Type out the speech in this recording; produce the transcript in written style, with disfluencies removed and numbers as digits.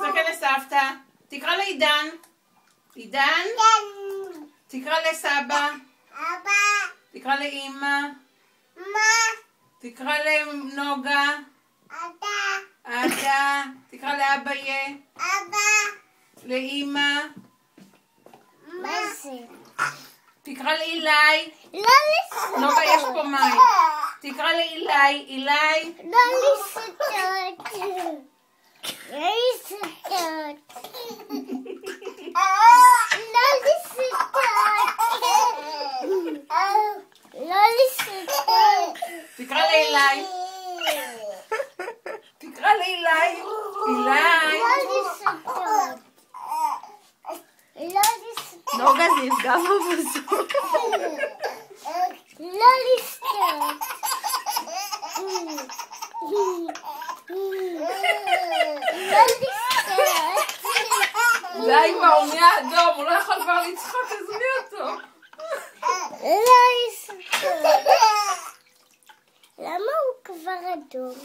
תסתכל לסבתא. תקרא לעידן. עידן. תקרא לסבא. אבא. תקרא לאמא. אמא. תקרא לנוגה. אתה. תקרא לאביה. אבא. לאמא. מה זה? תקרא לאילי. לא לשתות. נוגה, יש פה מים. תקרא לאילי. אילי. לא לשתות. לא לשתות. לא לשתות. לא לשתות. תקרא לאילי. תקרא לאילי. אילי. לא לשתות. לא לשתות. נוגה, זה יפגע בבזור. לא לשתות. לא לשתות. די כבר, הוא נהיה אדום, הוא לא יכול כבר לצחוק, עזבי אותו. לא לשתות. למה הוא כבר אדום?